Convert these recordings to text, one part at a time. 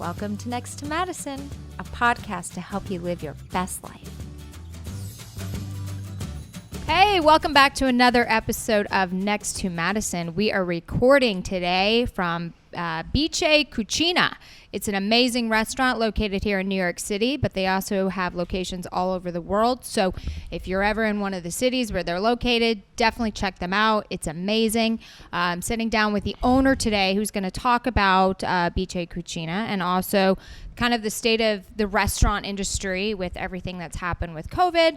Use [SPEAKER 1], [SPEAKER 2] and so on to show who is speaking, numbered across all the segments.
[SPEAKER 1] Welcome to Next to Madison, a podcast to help you live your best life. Hey, welcome back to another episode of Next to Madison. We are recording today from Bice Cucina. It's an amazing restaurant located here in New York City, but they also have locations all over the world. So if you're ever in one of the cities where they're located, definitely check them out. It's amazing. I'm sitting down with the owner today who's going to talk about Bice Cucina and also kind of the state of the restaurant industry with everything that's happened with COVID.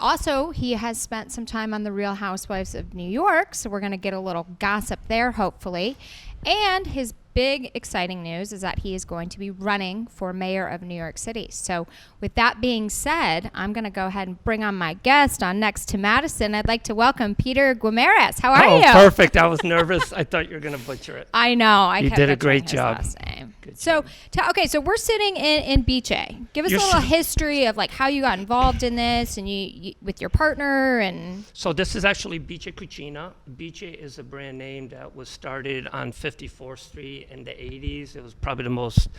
[SPEAKER 1] Also, he has spent some time on the Real Housewives of New York, so we're going to get a little gossip there, hopefully. And his big exciting news is that he is going to be running for Mayor of New York City. So with that being said, I'm going to go ahead and bring on my guest on Next to Madison. I'd like to welcome Peter Guimaraes. How are you?
[SPEAKER 2] Oh, perfect. I was nervous. I thought you were going to butcher it.
[SPEAKER 1] I know.
[SPEAKER 2] You did a great job.
[SPEAKER 1] Last name.
[SPEAKER 2] Good
[SPEAKER 1] So,
[SPEAKER 2] job.
[SPEAKER 1] so we're sitting in Bice. Give us a little history of like how you got involved in this and you with your partner and.
[SPEAKER 2] So this is actually Bice Cucina. Bice is a brand name that was started on 54th Street in the 80s. It was probably the most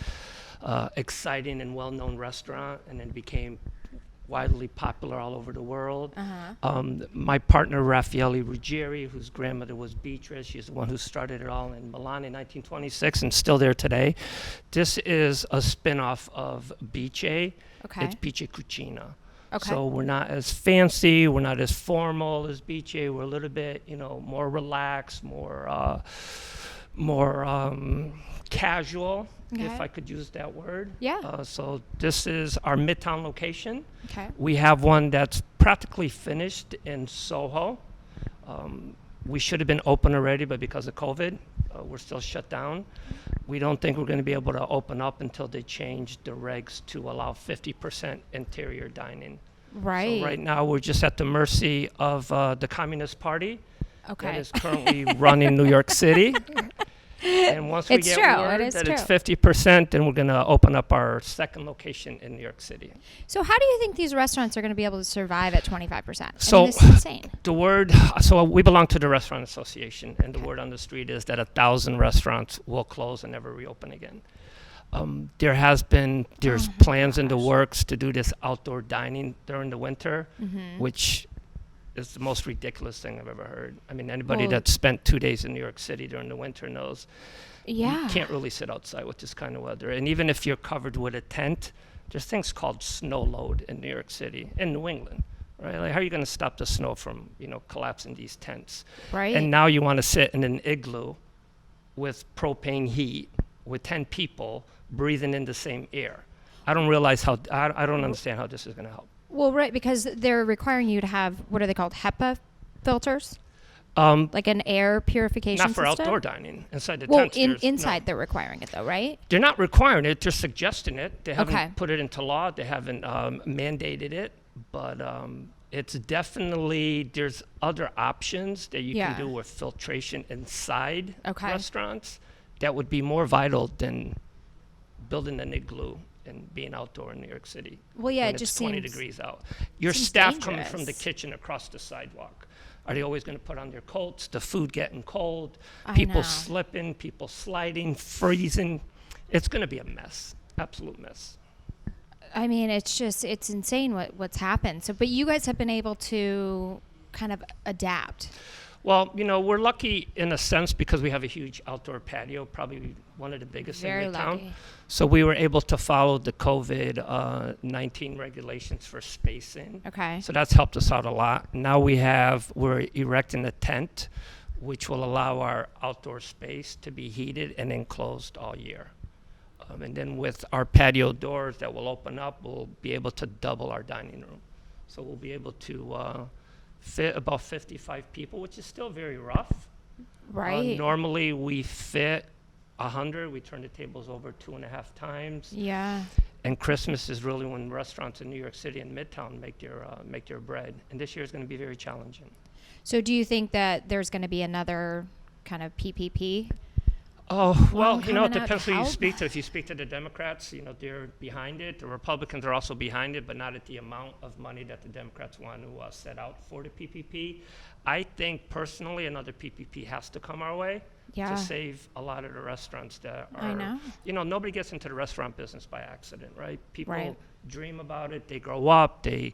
[SPEAKER 2] exciting and well-known restaurant, and then became widely popular all over the world. My partner, Raffaele Ruggieri, whose grandmother was Beatrice, she's the one who started it all in Milan in 1926 and still there today. This is a spin-off of Bice.
[SPEAKER 1] Okay.
[SPEAKER 2] It's Bice Cucina.
[SPEAKER 1] Okay.
[SPEAKER 2] So we're not as fancy, we're not as formal as Bice. We're a little bit, more relaxed, more casual, if I could use that word.
[SPEAKER 1] Yeah.
[SPEAKER 2] So this is our Midtown location.
[SPEAKER 1] Okay.
[SPEAKER 2] We have one that's practically finished in Soho. We should have been open already, but because of COVID, we're still shut down. We don't think we're going to be able to open up until they change the regs to allow 50% interior dining.
[SPEAKER 1] Right.
[SPEAKER 2] So right now we're just at the mercy of the Communist Party.
[SPEAKER 1] Okay.
[SPEAKER 2] That is currently running New York City. And once we get word that it's 50%, then we're going to open up our second location in New York City.
[SPEAKER 1] So how do you think these restaurants are going to be able to survive at 25%?
[SPEAKER 2] So
[SPEAKER 1] this is insane.
[SPEAKER 2] So we belong to the Restaurant Association, and the word on the street is that 1,000 restaurants will close and never reopen again. There's plans in the works to do this outdoor dining during the winter, which is the most ridiculous thing I've ever heard. I mean, anybody that spent 2 days in New York City during the winter knows you can't really sit outside with this kind of weather. And even if you're covered with a tent, there's things called snow load in New York City, in New England, right? Like, how are you going to stop the snow from, collapsing these tents?
[SPEAKER 1] Right.
[SPEAKER 2] And now you want to sit in an igloo with propane heat with 10 people breathing in the same air. I don't understand how this is going to help.
[SPEAKER 1] Well, right, because they're requiring you to have, what are they called, HEPA filters? Like an air purification system?
[SPEAKER 2] Not for outdoor dining. Inside the
[SPEAKER 1] tents.
[SPEAKER 2] Well,
[SPEAKER 1] inside they're requiring it, though, right?
[SPEAKER 2] They're not requiring it. They're suggesting it. They haven't put it into law. They haven't mandated it. But it's definitely, there's other options that you can do with filtration inside restaurants that would be more vital than building an igloo and being outdoor in New York City.
[SPEAKER 1] Well, yeah,
[SPEAKER 2] when
[SPEAKER 1] it just
[SPEAKER 2] it's 20
[SPEAKER 1] seems
[SPEAKER 2] degrees out. Your staff
[SPEAKER 1] dangerous.
[SPEAKER 2] coming from the kitchen across the sidewalk, are they always going to put on their coats? The food getting cold, people slipping, people sliding, freezing. It's going to be a mess, absolute mess.
[SPEAKER 1] I mean, it's insane what's happened. So, but you guys have been able to kind of adapt.
[SPEAKER 2] Well, we're lucky in a sense because we have a huge outdoor patio, probably one of the biggest in Midtown. Lucky. So we were able to follow the COVID-19 regulations for spacing.
[SPEAKER 1] Okay.
[SPEAKER 2] So that's helped us out a lot. Now we're erecting a tent, which will allow our outdoor space to be heated and enclosed all year. And then with our patio doors that will open up, we'll be able to double our dining room. So we'll be able to fit about 55 people, which is still very rough.
[SPEAKER 1] Right.
[SPEAKER 2] Normally we fit 100. We turn the tables over 2.5 times.
[SPEAKER 1] Yeah.
[SPEAKER 2] And Christmas is really when restaurants in New York City and Midtown make their bread. And this year is going to be very challenging.
[SPEAKER 1] So do you think that there's going to be another kind of PPP?
[SPEAKER 2] Oh, well, it depends who you speak to. If you speak to the Democrats, they're behind it. The Republicans are also behind it, but not at the amount of money that the Democrats want to set out for the PPP. I think personally another PPP has to come our way.
[SPEAKER 1] Yeah.
[SPEAKER 2] to save a lot of the restaurants that are,
[SPEAKER 1] I know.
[SPEAKER 2] Nobody gets into the restaurant business by accident, right? People
[SPEAKER 1] Right.
[SPEAKER 2] dream about it, they grow up, they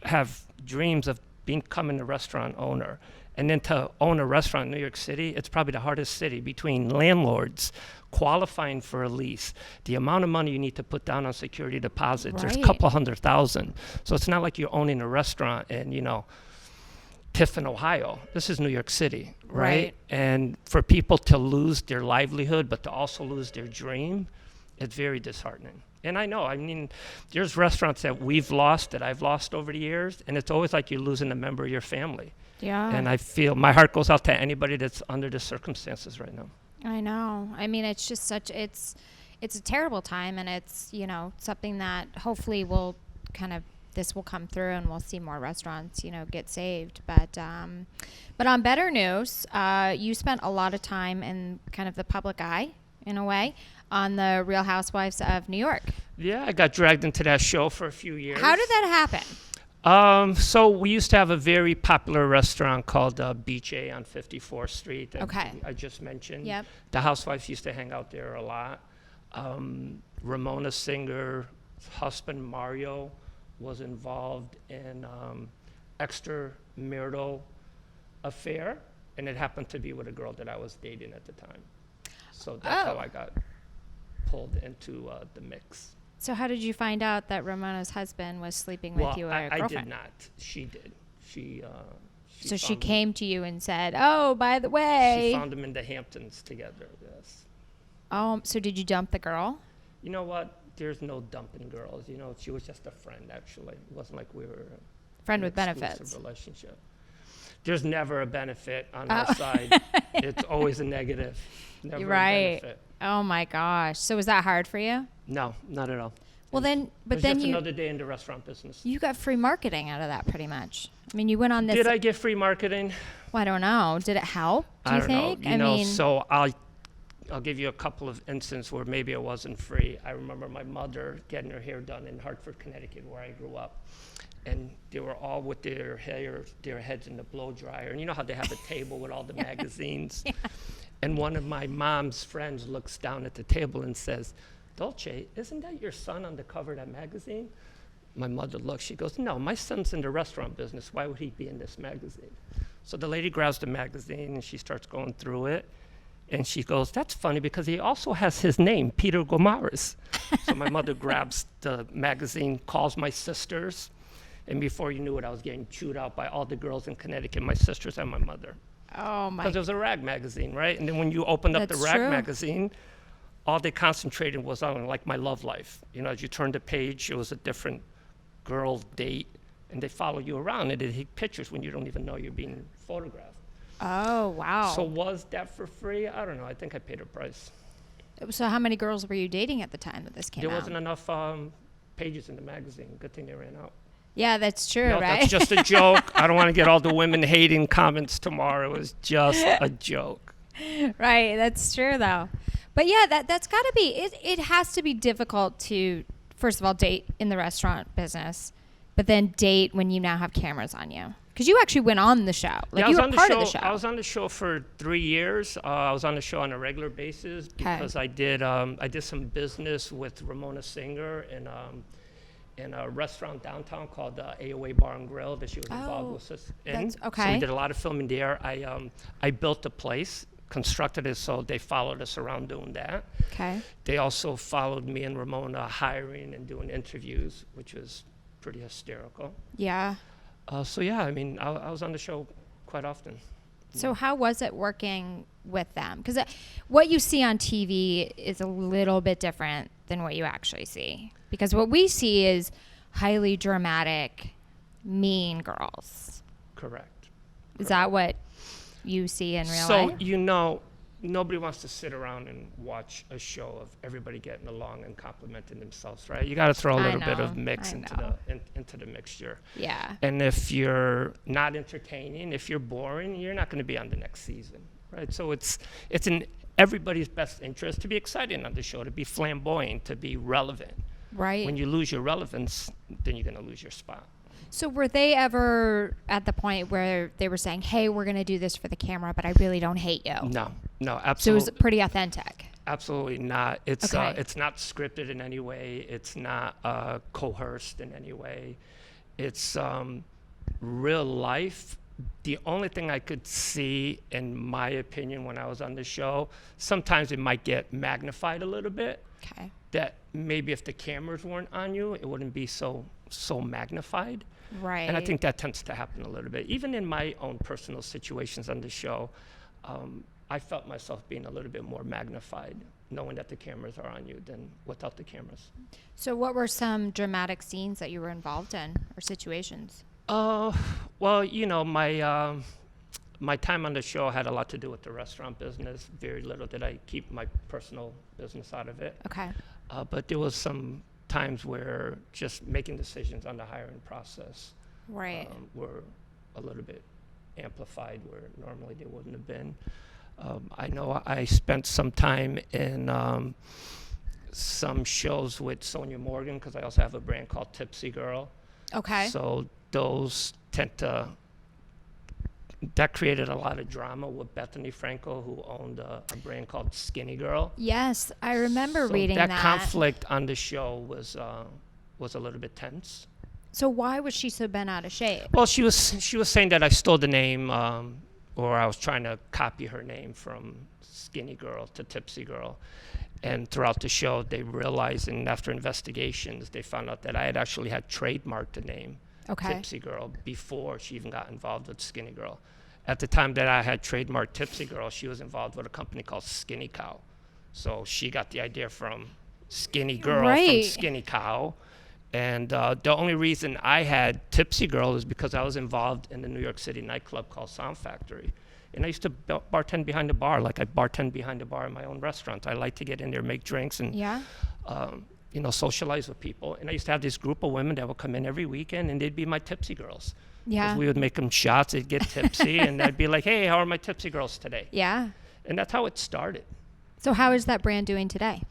[SPEAKER 2] have dreams of becoming a restaurant owner. And then to own a restaurant in New York City, it's probably the hardest city between landlords qualifying for a lease. The amount of money you need to put down on security deposits, there's a
[SPEAKER 1] Right.
[SPEAKER 2] couple $100,000. So it's not like you're owning a restaurant in, Tiffin, Ohio. This is New York City, right?
[SPEAKER 1] Right.
[SPEAKER 2] And for people to lose their livelihood, but to also lose their dream, it's very disheartening. And I know, there's restaurants that we've lost, that I've lost over the years, and it's always like you're losing a member of your family.
[SPEAKER 1] Yeah.
[SPEAKER 2] And I feel my heart goes out to anybody that's under the circumstances right now.
[SPEAKER 1] I know. I mean, it's just it's a terrible time, and it's, something that hopefully this will come through and we'll see more restaurants, get saved. But on better news, you spent a lot of time in kind of the public eye, in a way, on the Real Housewives of New York.
[SPEAKER 2] Yeah, I got dragged into that show for a few years.
[SPEAKER 1] How did that happen?
[SPEAKER 2] So we used to have a very popular restaurant called Bice on 54th Street that
[SPEAKER 1] Okay.
[SPEAKER 2] I just mentioned.
[SPEAKER 1] Yep.
[SPEAKER 2] The housewives used to hang out there a lot. Ramona Singer's husband, Mario, was involved in extramarital affair, and it happened to be with a girl that I was dating at the time. So that's how I got pulled into the mix.
[SPEAKER 1] So how did you find out that Ramona's husband was sleeping with you or a
[SPEAKER 2] I
[SPEAKER 1] girlfriend?
[SPEAKER 2] did not. She did.
[SPEAKER 1] So she
[SPEAKER 2] found
[SPEAKER 1] came to you and said, "Oh, by the
[SPEAKER 2] She
[SPEAKER 1] way."
[SPEAKER 2] found them in the Hamptons together, yes.
[SPEAKER 1] So did you dump the girl?
[SPEAKER 2] You know what? There's no dumping girls. She was just a friend, actually. It wasn't like we were
[SPEAKER 1] Friend
[SPEAKER 2] an
[SPEAKER 1] with benefits.
[SPEAKER 2] exclusive relationship. There's never a benefit on our side. It's always a negative. Never
[SPEAKER 1] You're
[SPEAKER 2] a
[SPEAKER 1] right.
[SPEAKER 2] benefit.
[SPEAKER 1] Oh my gosh. So was that hard for you?
[SPEAKER 2] No, not at all.
[SPEAKER 1] Well then, but
[SPEAKER 2] It's
[SPEAKER 1] then
[SPEAKER 2] just
[SPEAKER 1] you
[SPEAKER 2] another day in the restaurant business.
[SPEAKER 1] you got free marketing out of that pretty much. I mean, you went on this.
[SPEAKER 2] Did I get free marketing?
[SPEAKER 1] Well, I don't know. Did it help? Do
[SPEAKER 2] I
[SPEAKER 1] you
[SPEAKER 2] don't
[SPEAKER 1] think?
[SPEAKER 2] know. So I'll give you a couple of instances where maybe it wasn't free. I remember my mother getting her hair done in Hartford, Connecticut, where I grew up. And they were all with their heads in the blow dryer. And you know how they have a table with all the magazines?
[SPEAKER 1] Yeah.
[SPEAKER 2] And one of my mom's friends looks down at the table and says, "Dolce, isn't that your son on the cover of that magazine?" My mother looks, she goes, "No, my son's in the restaurant business. Why would he be in this magazine?" So the lady grabs the magazine and she starts going through it. And she goes, "That's funny because he also has his name, Peter Guimaraes." So my mother grabs the magazine, calls my sisters. And before you knew it, I was getting chewed out by all the girls in Connecticut, my sisters and my mother.
[SPEAKER 1] Oh my.
[SPEAKER 2] Because it was a rag magazine, right? And then when you opened up the
[SPEAKER 1] That's
[SPEAKER 2] rag
[SPEAKER 1] true.
[SPEAKER 2] magazine, all they concentrated was on like my love life. As you turned the page, it was a different girl date, and they follow you around and they take pictures when you don't even know you're being photographed.
[SPEAKER 1] Oh wow.
[SPEAKER 2] So was that for free? I don't know. I think I paid a price.
[SPEAKER 1] So how many girls were you dating at the time that this came
[SPEAKER 2] There
[SPEAKER 1] out?
[SPEAKER 2] wasn't enough pages in the magazine. Good thing they ran out.
[SPEAKER 1] Yeah, that's true,
[SPEAKER 2] No,
[SPEAKER 1] right?
[SPEAKER 2] that's just a joke. I don't want to get all the women hating comments tomorrow. It was just a joke.
[SPEAKER 1] Right, that's true though. But yeah, that's got to be it has to be difficult to first of all date in the restaurant business, but then date when you now have cameras on you. Cuz you actually went on the show. Like
[SPEAKER 2] Yeah,
[SPEAKER 1] you were part of the show.
[SPEAKER 2] I was on the show for 3 years. I was on the show on a regular basis because I did some business with Ramona Singer in a restaurant downtown called AOA Bar and Grill that she was involved with us in.
[SPEAKER 1] That's okay.
[SPEAKER 2] So we did a lot of filming there. I built the place, constructed it, so they followed us around doing that.
[SPEAKER 1] Okay.
[SPEAKER 2] They also followed me and Ramona hiring and doing interviews, which was pretty hysterical.
[SPEAKER 1] Yeah.
[SPEAKER 2] So yeah, I was on the show quite often.
[SPEAKER 1] So how was it working with them? Cuz what you see on TV is a little bit different than what you actually see. Because what we see is highly dramatic, mean girls.
[SPEAKER 2] Correct.
[SPEAKER 1] Is that what you see in real
[SPEAKER 2] So,
[SPEAKER 1] life?
[SPEAKER 2] nobody wants to sit around and watch a show of everybody getting along and complimenting themselves, right? You got to throw a little bit of mix into the mixture.
[SPEAKER 1] Yeah.
[SPEAKER 2] And if you're not entertaining, if you're boring, you're not going to be on the next season, right? So it's in everybody's best interest to be exciting on the show, to be flamboyant, to be relevant.
[SPEAKER 1] Right.
[SPEAKER 2] When you lose your relevance, then you're going to lose your spot.
[SPEAKER 1] So were they ever at the point where they were saying, hey, we're going to do this for the camera, but I really don't hate you?
[SPEAKER 2] No,
[SPEAKER 1] So it
[SPEAKER 2] absolutely.
[SPEAKER 1] was pretty authentic.
[SPEAKER 2] Absolutely not. It's
[SPEAKER 1] Okay.
[SPEAKER 2] it's not scripted in any way. It's not coerced in any way. It's real life. The only thing I could see, in my opinion, when I was on the show, sometimes it might get magnified a little bit.
[SPEAKER 1] Okay.
[SPEAKER 2] That maybe if the cameras weren't on you, it wouldn't be so magnified.
[SPEAKER 1] Right.
[SPEAKER 2] And I think that tends to happen a little bit. Even in my own personal situations on the show, I felt myself being a little bit more magnified, knowing that the cameras are on you than without the cameras.
[SPEAKER 1] So what were some dramatic scenes that you were involved in or situations?
[SPEAKER 2] Well, you know, my time on the show had a lot to do with the restaurant business. Very little did I keep my personal business out of it.
[SPEAKER 1] Okay.
[SPEAKER 2] But there was some times where just making decisions on the hiring process
[SPEAKER 1] Right.
[SPEAKER 2] were a little bit amplified where normally they wouldn't have been. I know I spent some time in some shows with Sonia Morgan because I also have a brand called Tipsy Girl.
[SPEAKER 1] Okay.
[SPEAKER 2] So those tend to, that created a lot of drama with Bethany Frankel, who owned a brand called Skinny Girl.
[SPEAKER 1] Yes, I remember
[SPEAKER 2] So
[SPEAKER 1] reading
[SPEAKER 2] that.
[SPEAKER 1] that.
[SPEAKER 2] Conflict on the show was a little bit tense.
[SPEAKER 1] So why was she so bent out of shape?
[SPEAKER 2] Well, she was saying that I stole the name, or I was trying to copy her name from Skinny Girl to Tipsy Girl. And throughout the show, they realized, and after investigations, they found out that I had actually had trademarked the name
[SPEAKER 1] Okay.
[SPEAKER 2] Tipsy Girl before she even got involved with Skinny Girl. At the time that I had trademarked Tipsy Girl, she was involved with a company called Skinny Cow. So she got the idea from Skinny Girl
[SPEAKER 1] Right.
[SPEAKER 2] from Skinny Cow. And the only reason I had Tipsy Girl is because I was involved in the New York City nightclub called Sound Factory. And I used to bartend behind the bar, like I bartend behind the bar in my own restaurant. I like to get in there, make drinks, and
[SPEAKER 1] Yeah.
[SPEAKER 2] you know, socialize with people. And I used to have this group of women that would come in every weekend, and they'd be my Tipsy Girls. 'Cause
[SPEAKER 1] Yeah.
[SPEAKER 2] we would make them shots, they'd get tipsy, and I'd be like, hey, how are my Tipsy Girls today?
[SPEAKER 1] Yeah.
[SPEAKER 2] And that's how it started.
[SPEAKER 1] So how is that brand doing today?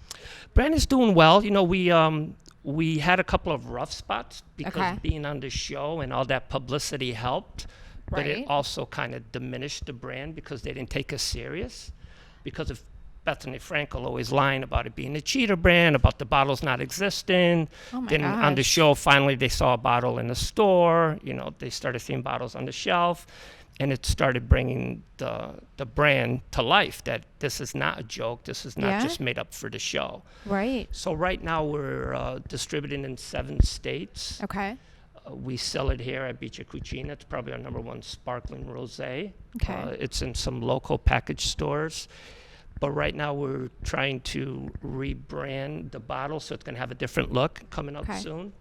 [SPEAKER 2] Brand is doing well. You know, we had a couple of rough spots because
[SPEAKER 1] Okay.
[SPEAKER 2] being on the show and all that publicity helped, but it
[SPEAKER 1] Right.
[SPEAKER 2] also kind of diminished the brand because they didn't take us serious. Because of Bethany Frankel always lying about it being a cheater brand, about the bottles not existing.
[SPEAKER 1] Oh my
[SPEAKER 2] Then on the
[SPEAKER 1] gosh.
[SPEAKER 2] show, finally they saw a bottle in the store. You know, they started seeing bottles on the shelf, and it started bringing the brand to life. That this is not a joke. This is not
[SPEAKER 1] Yeah.
[SPEAKER 2] just made up for the show.
[SPEAKER 1] Right.
[SPEAKER 2] So right now we're distributing in 7 states.
[SPEAKER 1] Okay.
[SPEAKER 2] We sell it here at Bice Cucina. It's probably our #1 sparkling rosé.
[SPEAKER 1] Okay.
[SPEAKER 2] It's in some local package stores. But right now we're trying to rebrand the bottle so it's going to have a different look coming up
[SPEAKER 1] Okay.
[SPEAKER 2] soon.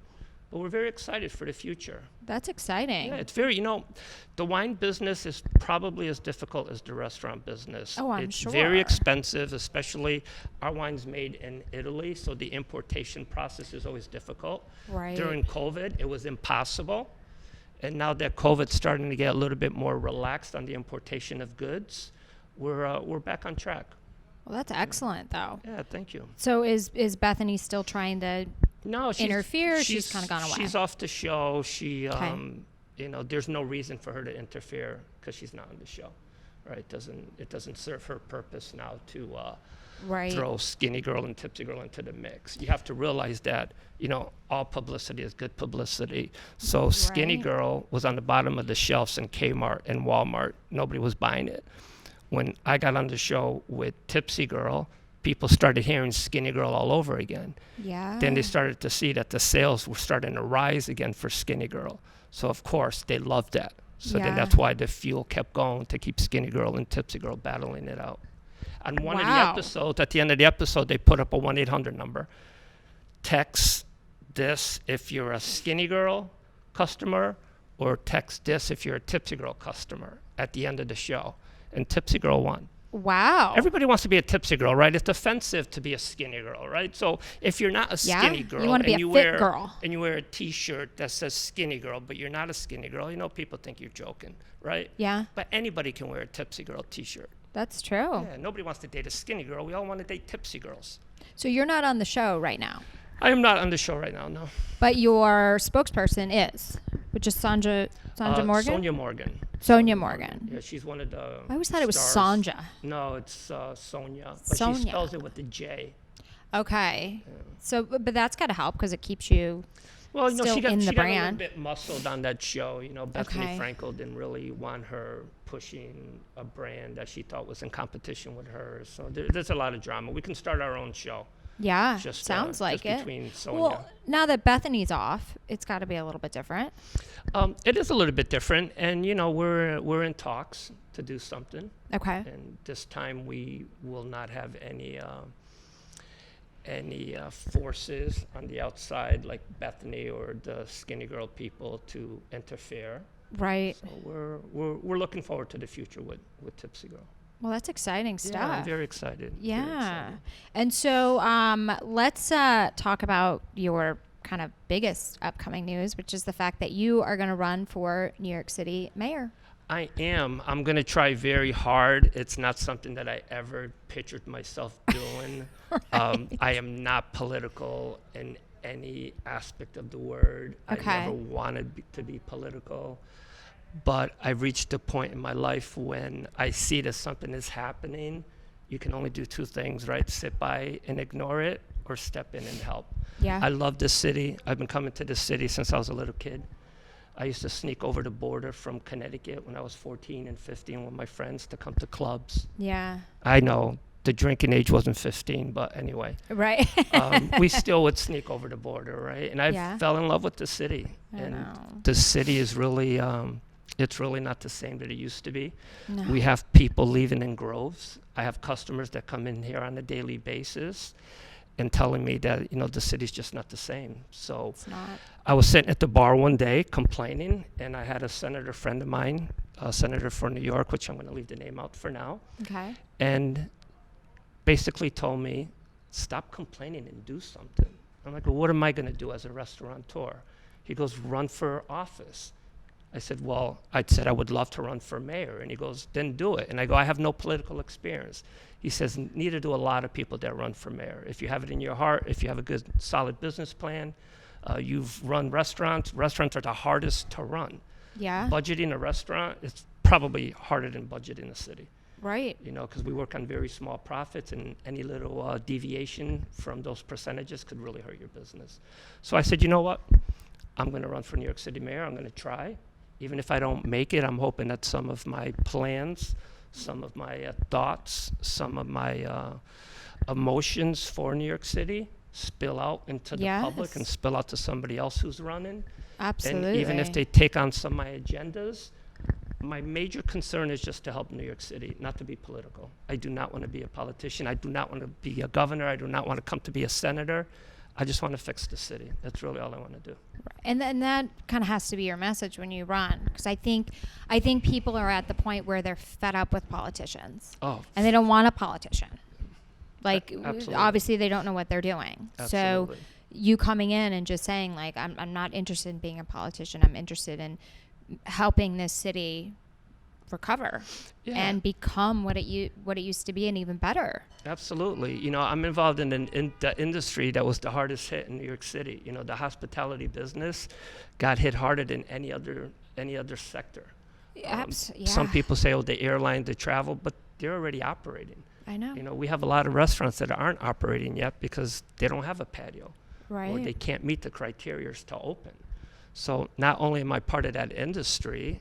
[SPEAKER 2] But we're very excited for the future.
[SPEAKER 1] That's exciting.
[SPEAKER 2] Yeah, it's very, you know, the wine business is probably as difficult as the restaurant business.
[SPEAKER 1] Oh, I'm
[SPEAKER 2] It's very
[SPEAKER 1] sure.
[SPEAKER 2] expensive, especially our wine's made in Italy, so the importation process is always difficult.
[SPEAKER 1] Right.
[SPEAKER 2] During COVID, it was impossible. And now that COVID's starting to get a little bit more relaxed on the importation of goods, we're back on track.
[SPEAKER 1] Well, that's excellent, though.
[SPEAKER 2] Yeah, thank you.
[SPEAKER 1] So is Bethany still trying to?
[SPEAKER 2] No,
[SPEAKER 1] Interfere? She's kinda gone away.
[SPEAKER 2] She's off the show. She,
[SPEAKER 1] Okay.
[SPEAKER 2] you know, there's no reason for her to interfere because she's not on the show, right? It doesn't serve her purpose now to
[SPEAKER 1] Right.
[SPEAKER 2] throw Skinny Girl and Tipsy Girl into the mix. You have to realize that, you know, all publicity is good publicity. So Skinny
[SPEAKER 1] Right.
[SPEAKER 2] Girl was on the bottom of the shelves in Kmart and Walmart. Nobody was buying it. When I got on the show with Tipsy Girl, people started hearing Skinny Girl all over again.
[SPEAKER 1] Yeah.
[SPEAKER 2] Then they started to see that the sales were starting to rise again for Skinny Girl. So of course they loved that. So then
[SPEAKER 1] Yeah.
[SPEAKER 2] that's why the fuel kept going to keep Skinny Girl and Tipsy Girl battling it out. On one of the
[SPEAKER 1] Wow.
[SPEAKER 2] episodes, at the end of the episode, they put up a 1-800 number. Text this if you're a Skinny Girl customer, or text this if you're a Tipsy Girl customer at the end of the show. And Tipsy Girl won.
[SPEAKER 1] Wow.
[SPEAKER 2] Everybody wants to be a Tipsy Girl, right? It's offensive to be a Skinny Girl, right? So if you're not a
[SPEAKER 1] Yeah,
[SPEAKER 2] Skinny
[SPEAKER 1] you
[SPEAKER 2] Girl
[SPEAKER 1] wanna be
[SPEAKER 2] and
[SPEAKER 1] a
[SPEAKER 2] you
[SPEAKER 1] fit
[SPEAKER 2] wear
[SPEAKER 1] girl.
[SPEAKER 2] and you wear a T-shirt that says Skinny Girl, but you're not a Skinny Girl, you know people think you're joking, right?
[SPEAKER 1] Yeah,
[SPEAKER 2] But anybody can wear a Tipsy Girl T-shirt.
[SPEAKER 1] that's true.
[SPEAKER 2] Yeah, nobody wants to date a Skinny Girl. We all want to date Tipsy Girls.
[SPEAKER 1] So you're not on the show right now,
[SPEAKER 2] I am not on the show right now, no.
[SPEAKER 1] but your spokesperson is. which is Sandra Morgan?
[SPEAKER 2] Sonia Morgan.
[SPEAKER 1] Sonia Morgan.
[SPEAKER 2] Yeah, she's one of the
[SPEAKER 1] I always thought it was
[SPEAKER 2] stars.
[SPEAKER 1] Sanja.
[SPEAKER 2] No, it's Sonia. But
[SPEAKER 1] Sonia.
[SPEAKER 2] she spells it with the J.
[SPEAKER 1] Okay. So, but that's got to help because it keeps you
[SPEAKER 2] Well,
[SPEAKER 1] still
[SPEAKER 2] she got
[SPEAKER 1] in the
[SPEAKER 2] a little
[SPEAKER 1] brand.
[SPEAKER 2] bit muscled on that show. Bethany
[SPEAKER 1] Okay.
[SPEAKER 2] Frankel didn't really want her pushing a brand that she thought was in competition with hers. So there's a lot of drama. We can start our own show.
[SPEAKER 1] Yeah,
[SPEAKER 2] Just,
[SPEAKER 1] sounds like
[SPEAKER 2] just
[SPEAKER 1] it.
[SPEAKER 2] between Sonia.
[SPEAKER 1] Well, now that Bethany's off, it's got to be a little bit different.
[SPEAKER 2] It is a little bit different, and we're in talks to do something.
[SPEAKER 1] Okay.
[SPEAKER 2] And this time we will not have any forces on the outside like Bethany or the Skinny Girl people to interfere.
[SPEAKER 1] Right.
[SPEAKER 2] So we're looking forward to the future with Tipsy Girl.
[SPEAKER 1] Well, that's exciting stuff.
[SPEAKER 2] Yeah, I'm very excited. Very
[SPEAKER 1] Yeah.
[SPEAKER 2] excited.
[SPEAKER 1] And so let's talk about your kind of biggest upcoming news, which is the fact that you are going to run for New York City Mayor.
[SPEAKER 2] I am. I'm going to try very hard. It's not something that I ever pictured myself doing. I am not political in any aspect of the word.
[SPEAKER 1] Okay.
[SPEAKER 2] I never wanted to be political. But I've reached a point in my life when I see that something is happening. You can only do two things, right? Sit by and ignore it, or step in and help.
[SPEAKER 1] Yeah.
[SPEAKER 2] I love this city. I've been coming to this city since I was a little kid. I used to sneak over the border from Connecticut when I was 14 and 15 with my friends to come to clubs.
[SPEAKER 1] Yeah.
[SPEAKER 2] I know the drinking age wasn't 15, but anyway.
[SPEAKER 1] Right.
[SPEAKER 2] We still would sneak over the border, right? And I
[SPEAKER 1] Yeah.
[SPEAKER 2] fell in love with the city.
[SPEAKER 1] I
[SPEAKER 2] And
[SPEAKER 1] know.
[SPEAKER 2] the city is really, it's really not the same that it used to be.
[SPEAKER 1] No.
[SPEAKER 2] We have people leaving in groves. I have customers that come in here on a daily basis and telling me that, the city's just not the same. So
[SPEAKER 1] It's not.
[SPEAKER 2] I was sitting at the bar one day complaining, and I had a senator friend of mine, a senator for New York, which I'm going to leave the name out for now,
[SPEAKER 1] Okay.
[SPEAKER 2] and basically told me, stop complaining and do something. I'm like, well, what am I going to do as a restaurateur? He goes, run for office. I said, I would love to run for mayor. And he goes, then do it. And I go, I have no political experience. He says, neither do a lot of people that run for mayor. If you have it in your heart, if you have a good, solid business plan, you've run restaurants. Restaurants are the hardest to run.
[SPEAKER 1] Yeah.
[SPEAKER 2] Budgeting a restaurant is probably harder than budgeting a city.
[SPEAKER 1] Right.
[SPEAKER 2] Because we work on very small profits, and any little deviation from those percentages could really hurt your business. So I said, you know what? I'm going to run for New York City Mayor. I'm going to try. Even if I don't make it, I'm hoping that some of my plans, some of my thoughts, some of my emotions for New York City spill out into the public and
[SPEAKER 1] Yes.
[SPEAKER 2] spill out to somebody else who's running.
[SPEAKER 1] Absolutely.
[SPEAKER 2] And even if they take on some of my agendas, my major concern is just to help New York City, not to be political. I do not want to be a politician. I do not want to be a governor. I do not want to come to be a senator. I just want to fix the city. That's really all I want to do.
[SPEAKER 1] And then that kind of has to be your message when you run, because I think people are at the point where they're fed up with politicians,
[SPEAKER 2] Oh,
[SPEAKER 1] and they don't want a politician. Like,
[SPEAKER 2] Absolutely.
[SPEAKER 1] obviously they don't know what they're doing.
[SPEAKER 2] Absolutely.
[SPEAKER 1] So you coming in and just saying, like, I'm not interested in being a politician. I'm interested in helping this city recover
[SPEAKER 2] Yeah.
[SPEAKER 1] and become what it used to be, and even better.
[SPEAKER 2] Absolutely. I'm involved in the industry that was the hardest hit in New York City. The hospitality business got hit harder than any other sector. Some people say, the airline, the travel, but they're already operating.
[SPEAKER 1] I know.
[SPEAKER 2] We have a lot of restaurants that aren't operating yet because they don't have a patio.
[SPEAKER 1] Right.
[SPEAKER 2] Or they can't meet the criteria to open. So not only am I part of that industry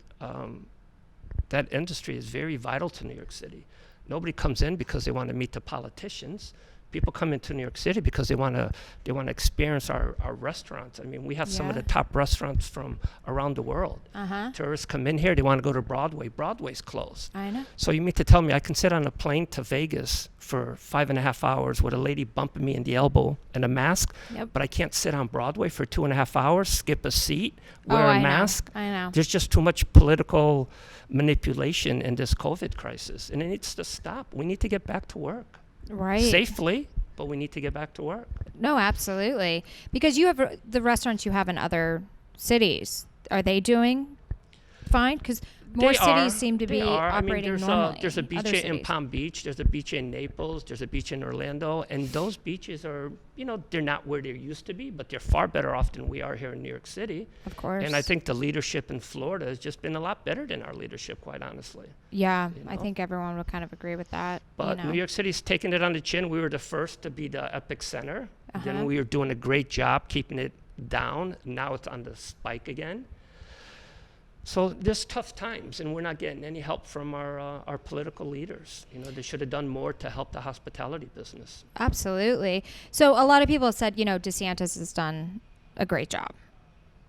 [SPEAKER 2] is very vital to New York City. Nobody comes in because they want to meet the politicians. People come into New York City because they want to experience our restaurants. I mean, we have some of the top restaurants from around the world. Tourists come in here, they want to go to Broadway. Broadway's closed.
[SPEAKER 1] I know.
[SPEAKER 2] So you mean to tell me I can sit on a plane to Vegas for 5.5 hours with a lady bumping me in the elbow and a mask,
[SPEAKER 1] Yep.
[SPEAKER 2] but I can't sit on Broadway for 2.5 hours, skip a seat, wear
[SPEAKER 1] I
[SPEAKER 2] a
[SPEAKER 1] know.
[SPEAKER 2] mask?
[SPEAKER 1] I know.
[SPEAKER 2] There's just too much political manipulation in this COVID crisis, and it needs to stop. We need to get back to work.
[SPEAKER 1] Right.
[SPEAKER 2] Safely, but we need to get back to work.
[SPEAKER 1] No, absolutely. Because you have the restaurants you have in other cities. Are they doing fine? Because more
[SPEAKER 2] They
[SPEAKER 1] cities
[SPEAKER 2] are.
[SPEAKER 1] seem to
[SPEAKER 2] They
[SPEAKER 1] be
[SPEAKER 2] are.
[SPEAKER 1] operating
[SPEAKER 2] there's
[SPEAKER 1] normally.
[SPEAKER 2] there's a
[SPEAKER 1] other
[SPEAKER 2] beach in
[SPEAKER 1] cities.
[SPEAKER 2] Palm Beach. There's a beach in Naples. There's a beach in Orlando. And those beaches are, they're not where they used to be, but they're far better off than we are here in New York City.
[SPEAKER 1] Of course.
[SPEAKER 2] And I think the leadership in Florida has just been a lot better than our leadership, quite honestly.
[SPEAKER 1] Yeah,
[SPEAKER 2] you
[SPEAKER 1] I
[SPEAKER 2] know?
[SPEAKER 1] think everyone would kind of agree with that.
[SPEAKER 2] But New York City's taking it on the chin. We were the first to be the epicenter. Then we were doing a great job keeping it down. Now it's on the spike again. So there's tough times, and we're not getting any help from our political leaders. They should have done more to help the hospitality business.
[SPEAKER 1] Absolutely. So a lot of people have said, DeSantos has done a great job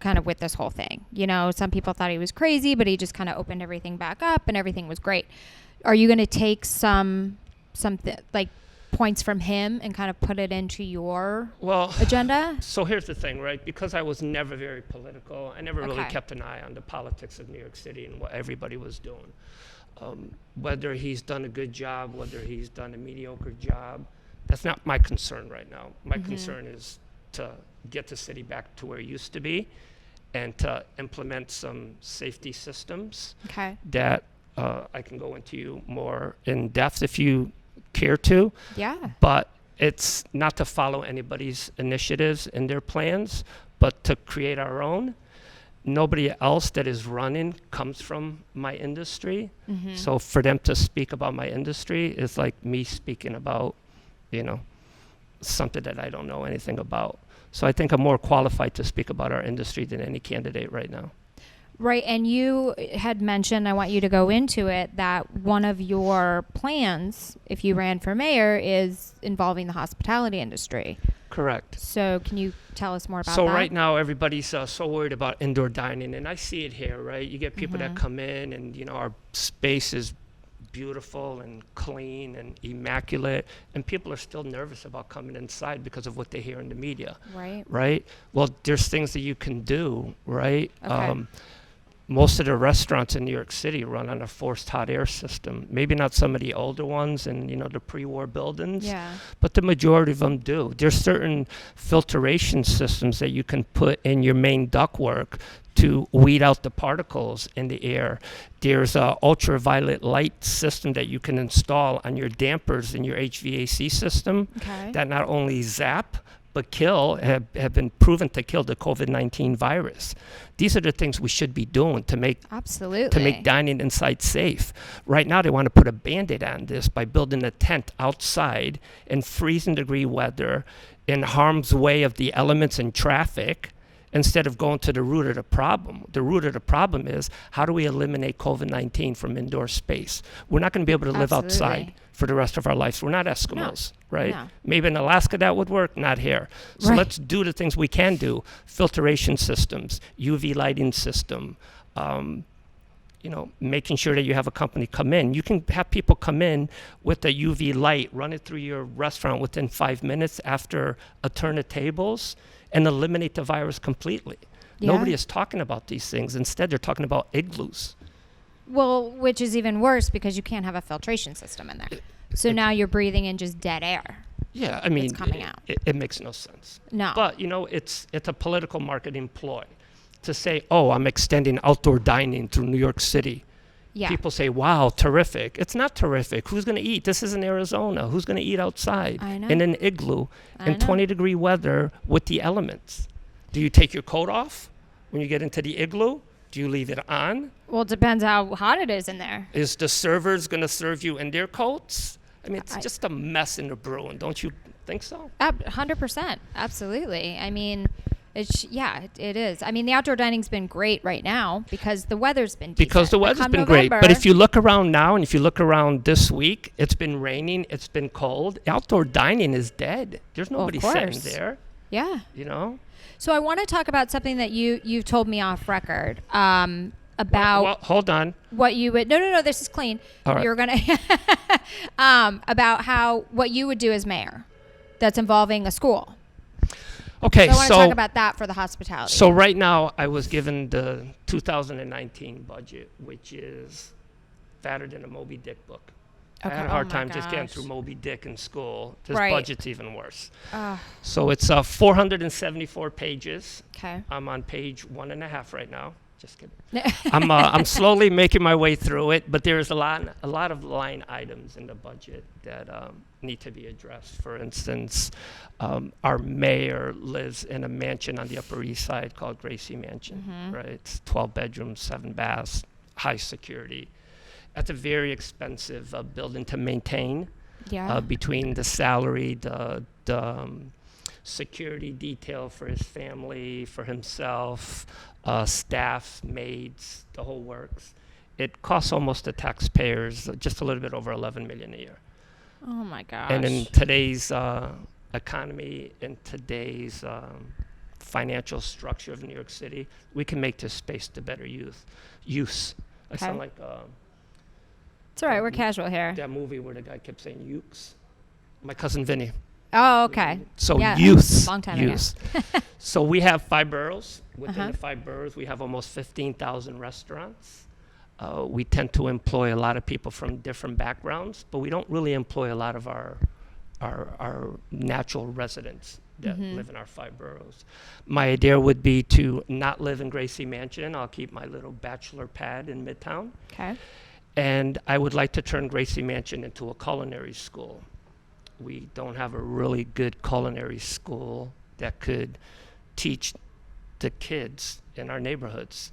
[SPEAKER 1] kind of with this whole thing. Some people thought he was crazy, but he just kind of opened everything back up and everything was great. Are you going to take some points from him and kind of put it into your agenda?
[SPEAKER 2] So here's the thing, right? Because I was never very political, I never really
[SPEAKER 1] Okay.
[SPEAKER 2] kept an eye on the politics of New York City and what everybody was doing. Whether he's done a good job, whether he's done a mediocre job, that's not my concern right now. My concern is to get the city back to where it used to be and to implement some safety systems that I can go into more in depth if you care to.
[SPEAKER 1] Yeah.
[SPEAKER 2] But it's not to follow anybody's initiatives and their plans, but to create our own. Nobody else that is running comes from my industry. So for them to speak about my industry is like me speaking about, something that I don't know anything about. So I think I'm more qualified to speak about our industry than any candidate right now.
[SPEAKER 1] Right. And you had mentioned, I want you to go into it, that one of your plans, if you ran for mayor, is involving the hospitality industry.
[SPEAKER 2] Correct.
[SPEAKER 1] So can you tell us more about that?
[SPEAKER 2] So right now, everybody's so worried about indoor dining, and I see it here, right? You get people that come in, and, our space is beautiful and clean and immaculate, and people are still nervous about coming inside because of what they hear in the media. Right? Well, there's things that you can do, right?
[SPEAKER 1] Okay.
[SPEAKER 2] Most of the restaurants in New York City run on a forced hot air system. Maybe not some of the older ones and, the pre-war buildings, but the majority of them do. There's certain filtration systems that you can put in your main ductwork to weed out the particles in the air. There's an ultraviolet light system that you can install on your dampers in your HVAC system that not only zap, but have been proven to kill the COVID-19 virus. These are the things we should be doing to make dining inside safe. Right now, they want to put a Band-Aid on this by building a tent outside in freezing degree weather, in harm's way of the elements and traffic, instead of going to the root of the problem. The root of the problem is, how do we eliminate COVID-19 from indoor space? We're not going to be able to live outside for the rest of our lives. We're not Eskimos, right?
[SPEAKER 1] No.
[SPEAKER 2] Maybe in Alaska that would work, not here. So let's do the things we can do. Filtration systems, UV lighting system, making sure that you have a company come in. You can have people come in with a UV light, run it through your restaurant within 5 minutes after a turn of tables, and eliminate the virus completely. Nobody is talking about these things. Instead, they're talking about igloos.
[SPEAKER 1] Well, which is even worse because you can't have a filtration system in there. So now you're breathing in just dead air.
[SPEAKER 2] Yeah, I mean,
[SPEAKER 1] It's coming out.
[SPEAKER 2] It makes no sense.
[SPEAKER 1] No.
[SPEAKER 2] But, it's a political marketing ploy to say, oh, I'm extending outdoor dining through New York City.
[SPEAKER 1] Yeah.
[SPEAKER 2] People say, wow, terrific. It's not terrific. Who's going to eat? This is in Arizona. Who's going to eat outside
[SPEAKER 1] I know.
[SPEAKER 2] in an igloo in
[SPEAKER 1] know.
[SPEAKER 2] 20-degree weather with the elements? Do you take your coat off when you get into the igloo? Do you leave it on?
[SPEAKER 1] Well, it depends how hot it is in there.
[SPEAKER 2] Is the servers going to serve you in their coats? I mean, it's just a mess in the brewing. Don't you think so?
[SPEAKER 1] 100%. Absolutely. I mean, it is. I mean, the outdoor dining's been great right now because the weather's been decent.
[SPEAKER 2] Because the weather's been great. But if you look around now and if you look around this week, it's been raining, it's been cold. Outdoor dining is dead. There's nobody sitting there.
[SPEAKER 1] Yeah. So I want to talk about something that you've told me off record about.
[SPEAKER 2] Well, hold on.
[SPEAKER 1] What you would no, this is clean.
[SPEAKER 2] All right.
[SPEAKER 1] You're gonna about what you would do as mayor, that's involving a school.
[SPEAKER 2] Okay,
[SPEAKER 1] so I want to talk about that for the hospitality.
[SPEAKER 2] So right now, I was given the 2019 budget, which is fatter than a Moby Dick book.
[SPEAKER 1] Okay.
[SPEAKER 2] I had a hard time just getting through Moby Dick in school. This
[SPEAKER 1] Right.
[SPEAKER 2] budget's even worse. So it's 474 pages.
[SPEAKER 1] Okay.
[SPEAKER 2] I'm on page 1.5 right now. Just kidding. I'm slowly making my way through it, but there's a lot of line items in the budget that need to be addressed. For instance, our mayor lives in a mansion on the Upper East Side called Gracie Mansion, right? It's 12 bedrooms, 7 baths, high security. That's a very expensive building to maintain.
[SPEAKER 1] Yeah.
[SPEAKER 2] Between the salary, the security detail for his family, for himself, staff, maids, the whole works. It costs almost the taxpayers just a little bit over $11 million a year.
[SPEAKER 1] Oh my gosh.
[SPEAKER 2] And in today's economy, in today's financial structure of New York City, we can make this space to better use. I sound like
[SPEAKER 1] it's all right. We're casual here.
[SPEAKER 2] that movie where the guy kept saying "ukes." My cousin Vinny.
[SPEAKER 1] Oh, okay.
[SPEAKER 2] So
[SPEAKER 1] Yeah,
[SPEAKER 2] use,
[SPEAKER 1] long time
[SPEAKER 2] use. So we have 5 boroughs. Within
[SPEAKER 1] Uh-huh.
[SPEAKER 2] the 5 boroughs, we have almost 15,000 restaurants. We tend to employ a lot of people from different backgrounds, but we don't really employ a lot of our natural residents that live in our 5 boroughs. My idea would be to not live in Gracie Mansion. I'll keep my little bachelor pad in Midtown.
[SPEAKER 1] Okay.
[SPEAKER 2] And I would like to turn Gracie Mansion into a culinary school. We don't have a really good culinary school that could teach the kids in our neighborhoods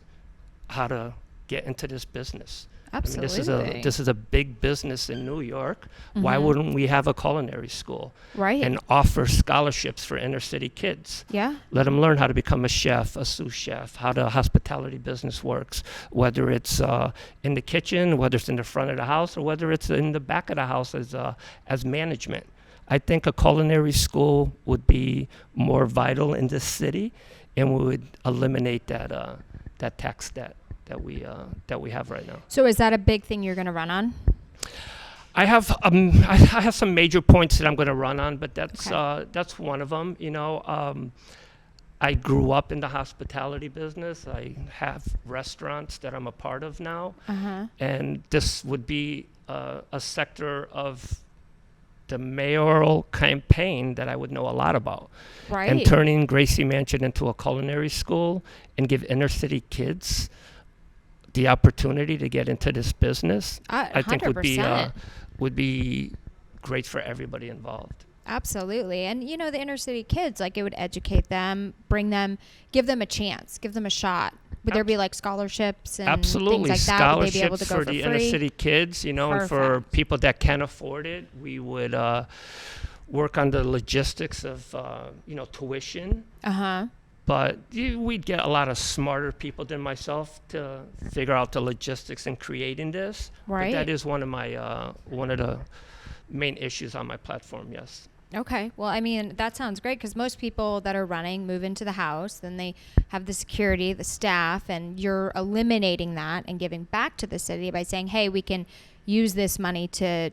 [SPEAKER 2] how to get into this business.
[SPEAKER 1] Absolutely.
[SPEAKER 2] I mean, this is a big business in New York. Why wouldn't we have a culinary school?
[SPEAKER 1] Right.
[SPEAKER 2] And offer scholarships for inner city kids?
[SPEAKER 1] Yeah.
[SPEAKER 2] Let them learn how to become a chef, a sous chef, how the hospitality business works, whether it's in the kitchen, whether it's in the front of the house, or whether it's in the back of the house as management. I think a culinary school would be more vital in this city, and we would eliminate that tax debt that we have right now.
[SPEAKER 1] So is that a big thing you're going to run on?
[SPEAKER 2] I have some major points that I'm going to run on, but that's one of them. You know, I grew up in the hospitality business. I have restaurants that I'm a part of now, and this would be a sector of the mayoral campaign that I would know a lot about.
[SPEAKER 1] Right.
[SPEAKER 2] And turning Gracie Mansion into a culinary school and give inner city kids the opportunity to get into this business, I think
[SPEAKER 1] 100%.
[SPEAKER 2] would be great for everybody involved.
[SPEAKER 1] Absolutely. And, you know, the inner city kids, like, it would educate them, bring them, give them a chance, give them a shot. Would there be, like, scholarships and
[SPEAKER 2] Absolutely.
[SPEAKER 1] things like that? Would they be able
[SPEAKER 2] Scholarships
[SPEAKER 1] to go
[SPEAKER 2] for the
[SPEAKER 1] free?
[SPEAKER 2] inner city kids, you know, and for
[SPEAKER 1] Perfect.
[SPEAKER 2] people that can't afford it, we would work on the logistics of, tuition.
[SPEAKER 1] Uh-huh.
[SPEAKER 2] But we'd get a lot of smarter people than myself to figure out the logistics in creating this.
[SPEAKER 1] Right.
[SPEAKER 2] But that is one of the main issues on my platform, yes.
[SPEAKER 1] Okay. Well, I mean, that sounds great because most people that are running move into the house, then they have the security, the staff, and you're eliminating that and giving back to the city by saying, hey, we can use this money to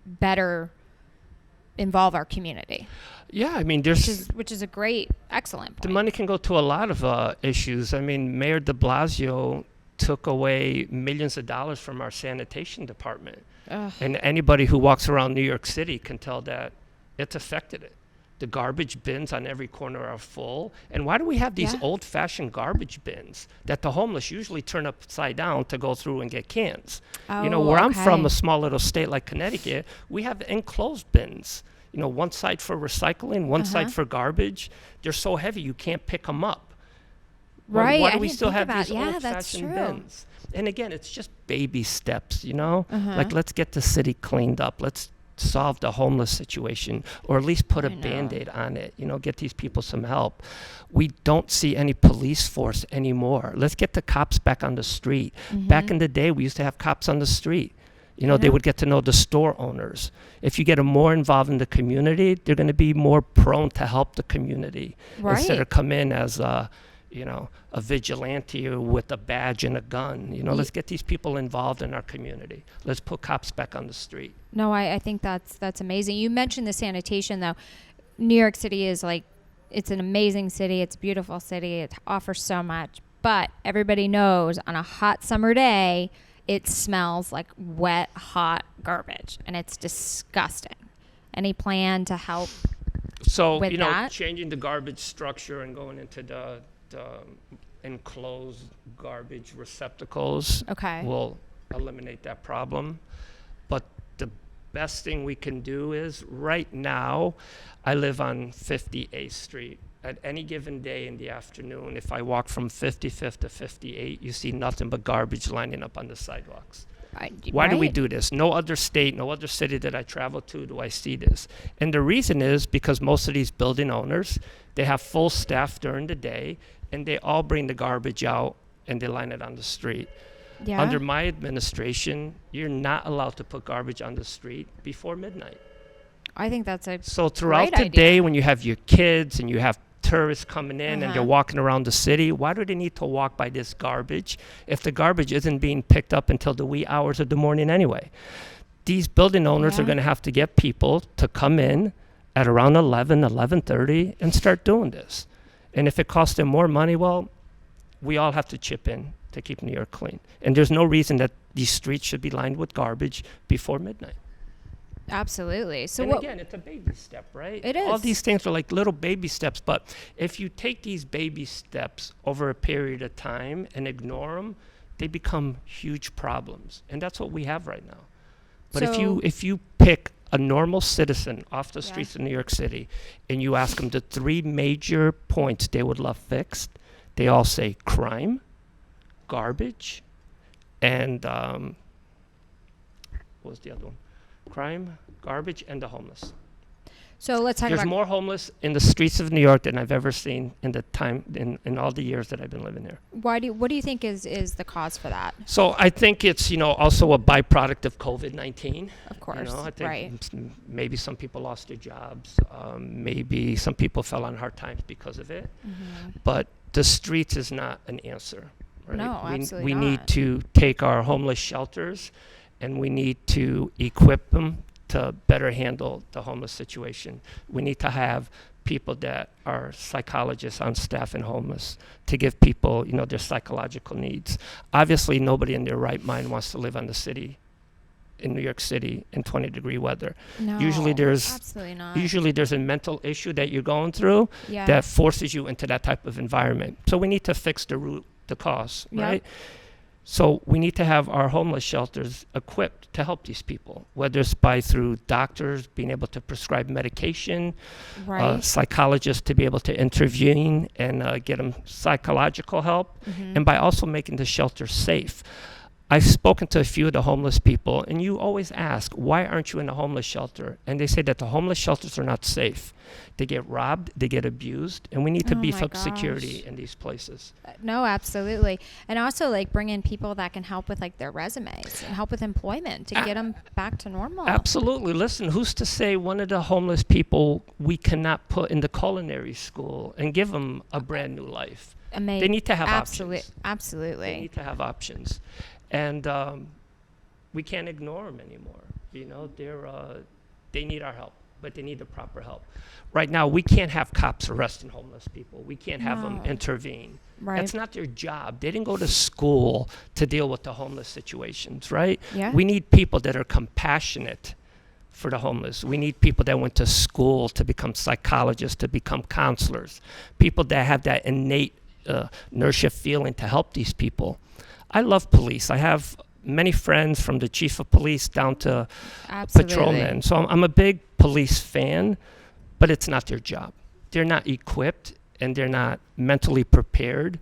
[SPEAKER 1] better involve our community.
[SPEAKER 2] Yeah, I mean,
[SPEAKER 1] Which is a great, excellent point.
[SPEAKER 2] the money can go to a lot of issues. I mean, Mayor DeBlasio took away millions of dollars from our sanitation department.
[SPEAKER 1] Ugh.
[SPEAKER 2] And anybody who walks around New York City can tell that it's affected it. The garbage bins on every corner are full. And why do we have these old-fashioned garbage bins that the homeless usually turn upside down to go through and get cans? You know,
[SPEAKER 1] Oh,
[SPEAKER 2] where I'm from,
[SPEAKER 1] okay.
[SPEAKER 2] a small little state like Connecticut, we have enclosed bins. You know, one side for recycling, one side for garbage. They're so heavy you can't pick them up.
[SPEAKER 1] Right.
[SPEAKER 2] Why
[SPEAKER 1] I
[SPEAKER 2] do we
[SPEAKER 1] didn't
[SPEAKER 2] still
[SPEAKER 1] think
[SPEAKER 2] have
[SPEAKER 1] about-
[SPEAKER 2] these
[SPEAKER 1] yeah, that's
[SPEAKER 2] old-fashioned
[SPEAKER 1] true.
[SPEAKER 2] bins? And again, it's just baby steps, you know? Like, let's get the city cleaned up. Let's solve the homeless situation, or at least put a
[SPEAKER 1] I know.
[SPEAKER 2] Band-Aid on it, you know, get these people some help. We don't see any police force anymore. Let's get the cops back on the street. Back in the day, we used to have cops on the street. You know, they would get to know the store owners. If you get them more involved in the community, they're going to be more prone to help the community instead
[SPEAKER 1] Right.
[SPEAKER 2] of come in as a vigilante with a badge and a gun. You know, let's get these people involved in our community. Let's put cops back on the street.
[SPEAKER 1] No, I think that's amazing. You mentioned the sanitation, though. New York City is like, it's an amazing city. It's a beautiful city. It offers so much. But everybody knows on a hot summer day, it smells like wet, hot garbage. And it's disgusting. Any plan to help?
[SPEAKER 2] So,
[SPEAKER 1] With
[SPEAKER 2] you know,
[SPEAKER 1] that?
[SPEAKER 2] changing the garbage structure and going into the enclosed garbage receptacles
[SPEAKER 1] Okay.
[SPEAKER 2] will eliminate that problem. But the best thing we can do is, right now, I live on 58th Street. At any given day in the afternoon, if I walk from 55th to 58, you see nothing but garbage lining up on the sidewalks. Why do we
[SPEAKER 1] Right.
[SPEAKER 2] do this? No other state, no other city that I travel to do I see this. And the reason is because most of these building owners, they have full staff during the day, and they all bring the garbage out and they line it on the street.
[SPEAKER 1] Yeah.
[SPEAKER 2] Under my administration, you're not allowed to put garbage on the street before midnight.
[SPEAKER 1] I think that's a
[SPEAKER 2] So throughout
[SPEAKER 1] great
[SPEAKER 2] the
[SPEAKER 1] idea.
[SPEAKER 2] day, when you have your kids and you have tourists coming in and they're
[SPEAKER 1] Uh-huh.
[SPEAKER 2] walking around the city, why do they need to walk by this garbage if the garbage isn't being picked up until the wee hours of the morning anyway? These building owners are
[SPEAKER 1] Yeah.
[SPEAKER 2] going to have to get people to come in at around 11:30 and start doing this. And if it costs them more money, well, we all have to chip in to keep New York clean. And there's no reason that these streets should be lined with garbage before midnight.
[SPEAKER 1] Absolutely. So
[SPEAKER 2] And
[SPEAKER 1] what?
[SPEAKER 2] again, it's a baby step, right?
[SPEAKER 1] It
[SPEAKER 2] All
[SPEAKER 1] is.
[SPEAKER 2] these things are like little baby steps, but if you take these baby steps over a period of time and ignore them, they become huge problems. And that's what we have right now. But
[SPEAKER 1] So-
[SPEAKER 2] if you pick a normal citizen off the
[SPEAKER 1] Yeah.
[SPEAKER 2] streets of New York City and you ask them the three major points they would love fixed, they all say crime, garbage, and what was the other one? Crime, garbage, and the homeless.
[SPEAKER 1] So let's talk
[SPEAKER 2] There's
[SPEAKER 1] about.
[SPEAKER 2] more homeless in the streets of New York than I've ever seen in the time in all the years that I've been living here.
[SPEAKER 1] What do you think is the cause for that?
[SPEAKER 2] So I think it's also a byproduct of COVID-19.
[SPEAKER 1] Of course.
[SPEAKER 2] I think
[SPEAKER 1] Right.
[SPEAKER 2] maybe some people lost their jobs. Maybe some people fell on hard times because of it.
[SPEAKER 1] Mm-hmm.
[SPEAKER 2] But the streets is not an answer. Right?
[SPEAKER 1] No,
[SPEAKER 2] we
[SPEAKER 1] absolutely
[SPEAKER 2] we need
[SPEAKER 1] not.
[SPEAKER 2] to take our homeless shelters and we need to equip them to better handle the homeless situation. We need to have people that are psychologists on staff in homeless to give people, their psychological needs. Obviously, nobody in their right mind wants to live on the city, in New York City, in 20-degree weather.
[SPEAKER 1] No.
[SPEAKER 2] Usually there's-
[SPEAKER 1] absolutely not.
[SPEAKER 2] Usually there's a mental issue that you're going through
[SPEAKER 1] Yeah.
[SPEAKER 2] that forces you into that type of environment. So we need to fix the root, the cause,
[SPEAKER 1] Yep.
[SPEAKER 2] right? So we need to have our homeless shelters equipped to help these people, whether it's through doctors being able to prescribe medication,
[SPEAKER 1] Right.
[SPEAKER 2] psychologists to be able to intervene and get them psychological help,
[SPEAKER 1] Mhm.
[SPEAKER 2] and by also making the shelter safe. I've spoken to a few of the homeless people, and you always ask, why aren't you in a homeless shelter? And they say that the homeless shelters are not safe. They get robbed, they get abused, and we need to
[SPEAKER 1] Oh
[SPEAKER 2] beef
[SPEAKER 1] my
[SPEAKER 2] up security
[SPEAKER 1] gosh.
[SPEAKER 2] in these places.
[SPEAKER 1] No, absolutely. And also bring in people that can help with their resumes and help with employment to get them back to normal.
[SPEAKER 2] Absolutely. Listen, who's to say one of the homeless people we cannot put in the culinary school and give them a brand new life? They need to have options.
[SPEAKER 1] Absolutely.
[SPEAKER 2] They need to have options. And we can't ignore them anymore. They need our help, but they need the proper help. Right now, we can't have cops arresting homeless people. We can't have them
[SPEAKER 1] No.
[SPEAKER 2] intervene.
[SPEAKER 1] Right.
[SPEAKER 2] That's not their job. They didn't go to school to deal with the homeless situations, right?
[SPEAKER 1] Yeah.
[SPEAKER 2] We need people that are compassionate for the homeless. We need people that went to school to become psychologists, to become counselors, people that have that innate nurture feeling to help these people. I love police. I have many friends from the chief of police down to
[SPEAKER 1] Absolutely.
[SPEAKER 2] patrolmen. So I'm a big police fan, but it's not their job. They're not equipped and they're not mentally prepared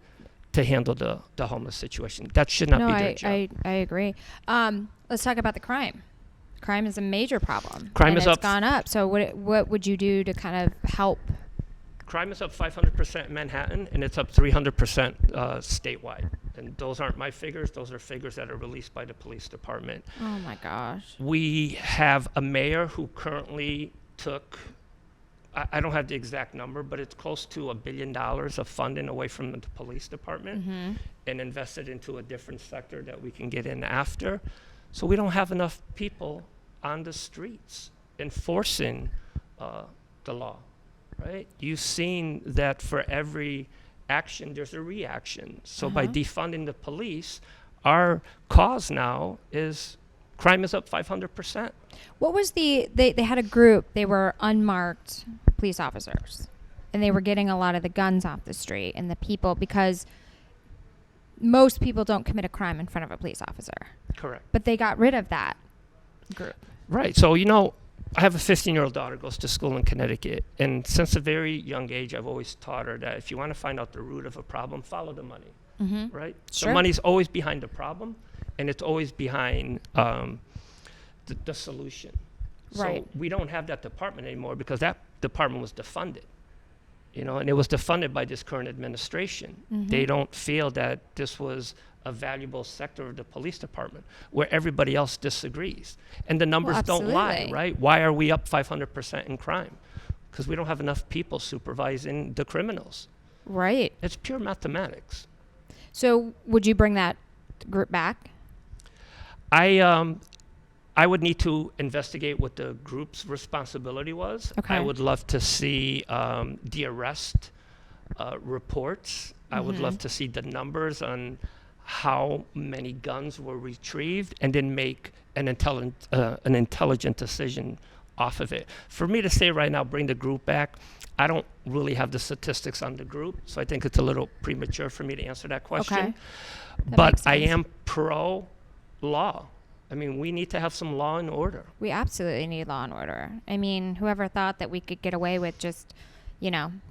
[SPEAKER 2] to handle the homeless situation. That should not
[SPEAKER 1] No,
[SPEAKER 2] be their job.
[SPEAKER 1] I agree. Let's talk about the crime. Crime is a major problem.
[SPEAKER 2] Crime
[SPEAKER 1] and
[SPEAKER 2] is
[SPEAKER 1] it's
[SPEAKER 2] up.
[SPEAKER 1] gone up. So what would you do to kind of help?
[SPEAKER 2] Crime is up 500% in Manhattan, and it's up 300% statewide. And those aren't my figures. Those are figures that are released by the police department.
[SPEAKER 1] Oh my gosh.
[SPEAKER 2] We have a mayor who currently took, I don't have the exact number, but it's close to $1 billion of funding away from the police department
[SPEAKER 1] Mm-hmm.
[SPEAKER 2] and invested into a different sector that we can get in after. So we don't have enough people on the streets enforcing the law, right? You've seen that for every action, there's a reaction. So by defunding the police, our cause now is crime is up 500%.
[SPEAKER 1] What was they had a group, they were unmarked police officers, and they were getting a lot of the guns off the street and the people, because most people don't commit a crime in front of a police officer.
[SPEAKER 2] Correct.
[SPEAKER 1] But they got rid of that group.
[SPEAKER 2] Right. So, I have a 15-year-old daughter, goes to school in Connecticut. And since a very young age, I've always taught her that if you want to find out the root of a problem, follow the money.
[SPEAKER 1] Mm-hmm.
[SPEAKER 2] Right?
[SPEAKER 1] Sure.
[SPEAKER 2] The money's always behind the problem, and it's always behind the solution.
[SPEAKER 1] Right.
[SPEAKER 2] So we don't have that department anymore because that department was defunded. And it was defunded by this current administration.
[SPEAKER 1] Mm-hmm.
[SPEAKER 2] They don't feel that this was a valuable sector of the police department where everybody else disagrees. And the numbers don't lie,
[SPEAKER 1] absolutely.
[SPEAKER 2] right? Why are we up 500% in crime? Because we don't have enough people supervising the criminals.
[SPEAKER 1] Right.
[SPEAKER 2] It's pure mathematics.
[SPEAKER 1] So would you bring that group back?
[SPEAKER 2] I would need to investigate what the group's responsibility was.
[SPEAKER 1] Okay.
[SPEAKER 2] I would love to see the arrest reports. I would love to see the numbers on how many guns were retrieved and then make an intelligent decision off of it. For me to say right now, bring the group back, I don't really have the statistics on the group, so I think it's a little premature for me to answer that question.
[SPEAKER 1] Okay. That
[SPEAKER 2] But
[SPEAKER 1] makes
[SPEAKER 2] I
[SPEAKER 1] sense.
[SPEAKER 2] am pro-law. I mean, we need to have some law and order.
[SPEAKER 1] We absolutely need law and order. I mean, whoever thought that we could get away with just,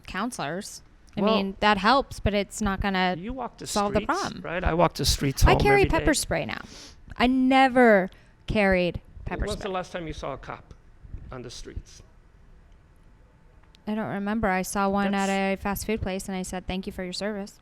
[SPEAKER 1] counselors? I
[SPEAKER 2] Well,
[SPEAKER 1] mean, that helps, but it's not going to
[SPEAKER 2] You walk the
[SPEAKER 1] solve the
[SPEAKER 2] streets,
[SPEAKER 1] problem.
[SPEAKER 2] right? I walk the streets home
[SPEAKER 1] I carry
[SPEAKER 2] every
[SPEAKER 1] pepper
[SPEAKER 2] day.
[SPEAKER 1] spray now. I never carried pepper
[SPEAKER 2] When's
[SPEAKER 1] spray.
[SPEAKER 2] the last time you saw a cop on the streets?
[SPEAKER 1] I don't remember. I saw one at
[SPEAKER 2] That's-
[SPEAKER 1] a fast food place, and I said, "Thank you for your service."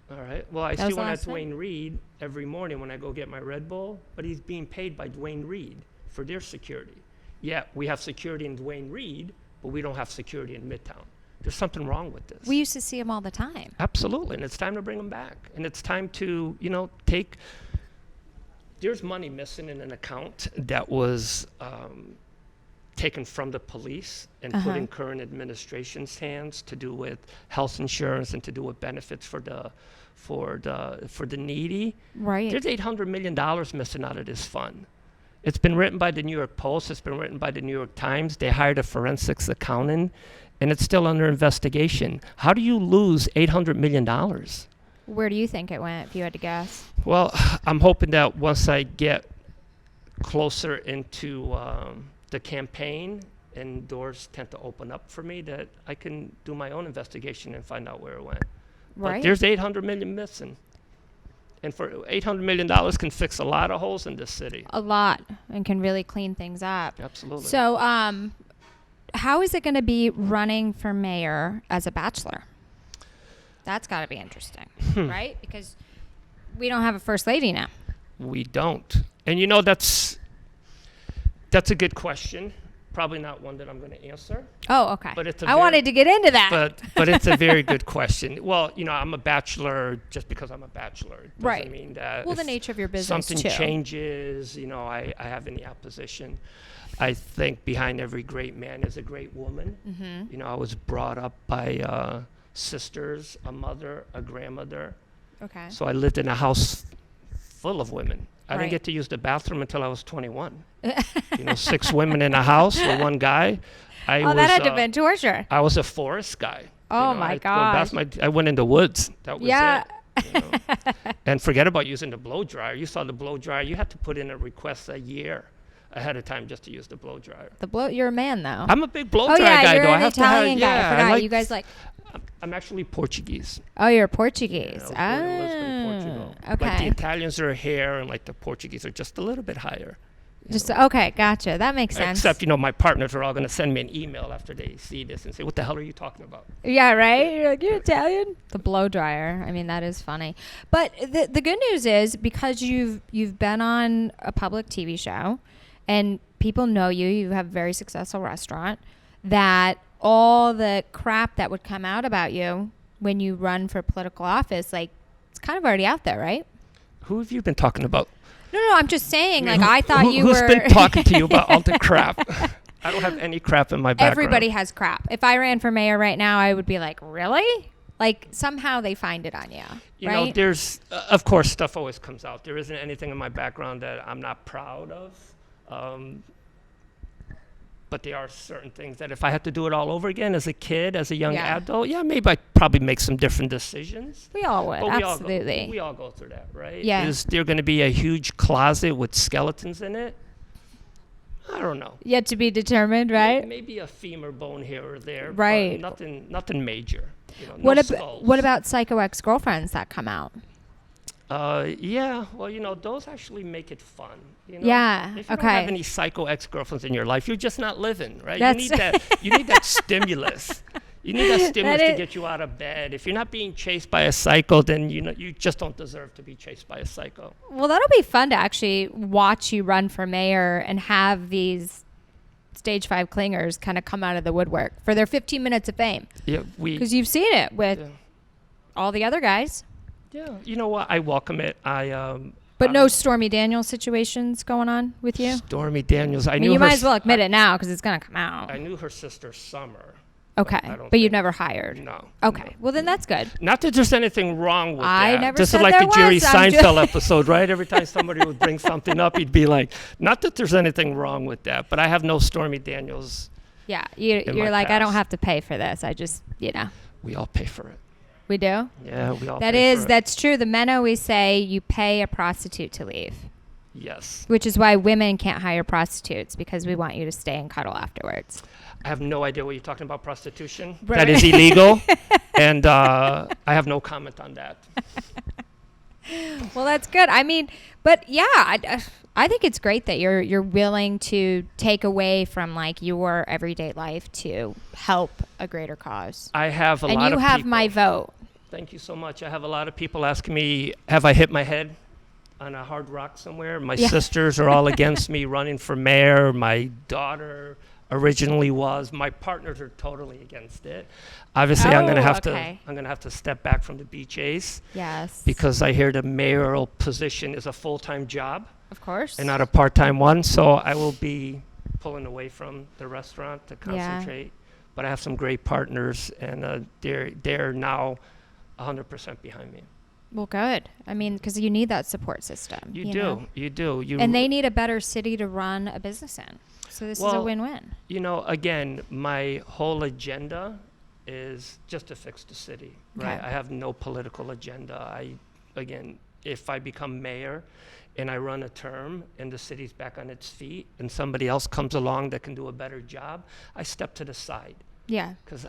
[SPEAKER 2] All right. Well, I
[SPEAKER 1] That
[SPEAKER 2] see
[SPEAKER 1] was the
[SPEAKER 2] one at
[SPEAKER 1] last time.
[SPEAKER 2] Dwayne Reed every morning when I go get my Red Bull, but he's being paid by Dwayne Reed for their security. Yeah, we have security in Dwayne Reed, but we don't have security in Midtown. There's something wrong with this.
[SPEAKER 1] We used to see them all the time.
[SPEAKER 2] Absolutely, and it's time to bring them back. And it's time to, there's money missing in an account that was taken from the police and put in current administration's hands to do with health insurance and to do with benefits for the needy.
[SPEAKER 1] Right.
[SPEAKER 2] There's $800 million missing out of this fund. It's been written by the New York Post. It's been written by the New York Times. They hired a forensics accountant, and it's still under investigation. How do you lose $800 million?
[SPEAKER 1] Where do you think it went, if you had to guess?
[SPEAKER 2] Well, I'm hoping that once I get closer into the campaign and doors tend to open up for me, that I can do my own investigation and find out where it went.
[SPEAKER 1] Right.
[SPEAKER 2] But there's $800 million missing. And for $800 million can fix a lot of holes in this city.
[SPEAKER 1] A lot, and can really clean things up.
[SPEAKER 2] Absolutely.
[SPEAKER 1] So, how is it going to be running for mayor as a bachelor? That's got to be interesting, right? Because we don't have a first lady now.
[SPEAKER 2] We don't. And that's a good question. Probably not one that I'm going to answer.
[SPEAKER 1] Oh, okay.
[SPEAKER 2] But it's a
[SPEAKER 1] I
[SPEAKER 2] very-
[SPEAKER 1] wanted to get into that.
[SPEAKER 2] But it's a very good question. Well, I'm a bachelor just because I'm a bachelor. It doesn't
[SPEAKER 1] Right.
[SPEAKER 2] mean that
[SPEAKER 1] Well, the
[SPEAKER 2] if
[SPEAKER 1] nature of your business,
[SPEAKER 2] something
[SPEAKER 1] too.
[SPEAKER 2] changes, I have any opposition. I think behind every great man is a great woman.
[SPEAKER 1] Mm-hmm.
[SPEAKER 2] I was brought up by sisters, a mother, a grandmother.
[SPEAKER 1] Okay.
[SPEAKER 2] So I lived in a house full of women. I
[SPEAKER 1] Right.
[SPEAKER 2] didn't get to use the bathroom until I was 21. 6 women in a house with one guy.
[SPEAKER 1] That had to have been torture.
[SPEAKER 2] I was a forest guy.
[SPEAKER 1] Oh, my gosh.
[SPEAKER 2] I went in the woods. That was
[SPEAKER 1] Yeah.
[SPEAKER 2] it. And forget about using the blow dryer. You saw the blow dryer. You had to put in a request a year ahead of time just to use the blow dryer.
[SPEAKER 1] You're a man, though.
[SPEAKER 2] I'm a big blow
[SPEAKER 1] Oh,
[SPEAKER 2] dryer
[SPEAKER 1] yeah,
[SPEAKER 2] guy,
[SPEAKER 1] you're
[SPEAKER 2] though. I
[SPEAKER 1] an
[SPEAKER 2] have
[SPEAKER 1] Italian
[SPEAKER 2] to have,
[SPEAKER 1] guy.
[SPEAKER 2] yeah,
[SPEAKER 1] I forgot.
[SPEAKER 2] like,
[SPEAKER 1] You guys like...
[SPEAKER 2] I'm actually Portuguese.
[SPEAKER 1] Oh, you're Portuguese.
[SPEAKER 2] I was born in Lisbon, Portugal. Like the
[SPEAKER 1] Okay.
[SPEAKER 2] Italians are here, and like the Portuguese are just a little bit higher.
[SPEAKER 1] Okay, gotcha. That makes sense.
[SPEAKER 2] Except, my partners are all going to send me an email after they see this and say, "What the hell are you talking about?"
[SPEAKER 1] Yeah, right? You're like, you're Italian? The blow dryer. I mean, that is funny. But the good news is, because you've been on a public TV show and people know you have a very successful restaurant, that all the crap that would come out about you when you run for political office, like, it's kind of already out there, right?
[SPEAKER 2] Who have you been talking about?
[SPEAKER 1] No, I'm just saying, like, I thought you
[SPEAKER 2] who's
[SPEAKER 1] were...
[SPEAKER 2] been talking to you about all the crap? I don't have any crap in my background.
[SPEAKER 1] Everybody has crap. If I ran for mayor right now, I would be like, really? Like, somehow they find it on you,
[SPEAKER 2] You
[SPEAKER 1] right?
[SPEAKER 2] know, there's, of course, stuff always comes out. There isn't anything in my background that I'm not proud of. But there are certain things that if I had to do it all over again as a kid, as a young
[SPEAKER 1] Yeah.
[SPEAKER 2] adult, maybe I'd probably make some different decisions.
[SPEAKER 1] We all would,
[SPEAKER 2] But
[SPEAKER 1] absolutely.
[SPEAKER 2] we all go through that, right?
[SPEAKER 1] Yeah.
[SPEAKER 2] Is there going to be a huge closet with skeletons in it? I don't know.
[SPEAKER 1] Yet to be determined, right?
[SPEAKER 2] Maybe a femur bone here or there.
[SPEAKER 1] Right.
[SPEAKER 2] But nothing major.
[SPEAKER 1] What about psycho ex-girlfriends that come out?
[SPEAKER 2] Yeah. Well, those actually make it fun.
[SPEAKER 1] Yeah,
[SPEAKER 2] If you don't
[SPEAKER 1] okay.
[SPEAKER 2] have any psycho ex-girlfriends in your life, you're just not living, right?
[SPEAKER 1] That's
[SPEAKER 2] You need that. You need that stimulus. You need that stimulus to
[SPEAKER 1] is-
[SPEAKER 2] get you out of bed. If you're not being chased by a psycho, then you just don't deserve to be chased by a psycho.
[SPEAKER 1] Well, that'll be fun to actually watch you run for mayor and have these stage 5 clingers kind of come out of the woodwork for their 15 minutes of fame.
[SPEAKER 2] Yeah,
[SPEAKER 1] Because you've seen it with
[SPEAKER 2] Yeah.
[SPEAKER 1] all the other guys.
[SPEAKER 2] Yeah, you know what? I welcome it.
[SPEAKER 1] But no Stormy Daniels situations going on with you?
[SPEAKER 2] Stormy Daniels.
[SPEAKER 1] I mean, you might as well admit it now because it's going to come out.
[SPEAKER 2] I knew her sister Summer.
[SPEAKER 1] Okay.
[SPEAKER 2] I don't
[SPEAKER 1] But you've
[SPEAKER 2] think-
[SPEAKER 1] never hired?
[SPEAKER 2] No.
[SPEAKER 1] Okay.
[SPEAKER 2] no.
[SPEAKER 1] Well, then that's good.
[SPEAKER 2] Not that there's anything wrong with
[SPEAKER 1] I
[SPEAKER 2] that.
[SPEAKER 1] never
[SPEAKER 2] This
[SPEAKER 1] said
[SPEAKER 2] is like
[SPEAKER 1] there
[SPEAKER 2] the Jerry
[SPEAKER 1] was. I'm
[SPEAKER 2] Seinfeld episode, right? Every time somebody would bring something up, he'd be like, not that there's anything wrong with that, but I have no Stormy Daniels.
[SPEAKER 1] Yeah.
[SPEAKER 2] In
[SPEAKER 1] You're
[SPEAKER 2] my
[SPEAKER 1] like, I don't
[SPEAKER 2] past.
[SPEAKER 1] have to pay for this. I just,
[SPEAKER 2] We all pay for it.
[SPEAKER 1] We do?
[SPEAKER 2] Yeah, we all pay for it.
[SPEAKER 1] That's true. The men always say you pay a prostitute to leave,
[SPEAKER 2] Yes.
[SPEAKER 1] which is why women can't hire prostitutes because we want you to stay and cuddle afterwards.
[SPEAKER 2] I have no idea what you're talking about, prostitution.
[SPEAKER 1] Right.
[SPEAKER 2] That is illegal, and I have no comment on that.
[SPEAKER 1] Well, that's good. I mean, but yeah, I think it's great that you're willing to take away from like your everyday life to help a greater cause.
[SPEAKER 2] I have a lot of
[SPEAKER 1] And you have
[SPEAKER 2] people.
[SPEAKER 1] my vote.
[SPEAKER 2] Thank you so much. I have a lot of people asking me, have I hit my head on a hard rock somewhere? My
[SPEAKER 1] Yeah.
[SPEAKER 2] sisters are all against me running for mayor. My daughter originally was. My partners are totally against it. Obviously, I'm going to have
[SPEAKER 1] okay.
[SPEAKER 2] to step back from the BJ's
[SPEAKER 1] Yes.
[SPEAKER 2] because I hear the mayoral position is a full-time job
[SPEAKER 1] of course.
[SPEAKER 2] and not a part-time one. So I will be pulling away from the restaurant to
[SPEAKER 1] Yeah.
[SPEAKER 2] concentrate. But I have some great partners, and they're now 100% behind me.
[SPEAKER 1] Well, good. I mean, because you need that support system.
[SPEAKER 2] You
[SPEAKER 1] know?
[SPEAKER 2] do.
[SPEAKER 1] And they need a better city to run a business in. So this is a
[SPEAKER 2] Well,
[SPEAKER 1] win-win.
[SPEAKER 2] Again, my whole agenda is just to fix the city, right?
[SPEAKER 1] Okay.
[SPEAKER 2] I have no political agenda. If I become mayor and I run a term and the city's back on its feet and somebody else comes along that can do a better job, I step to the side.
[SPEAKER 1] Yeah.
[SPEAKER 2] Because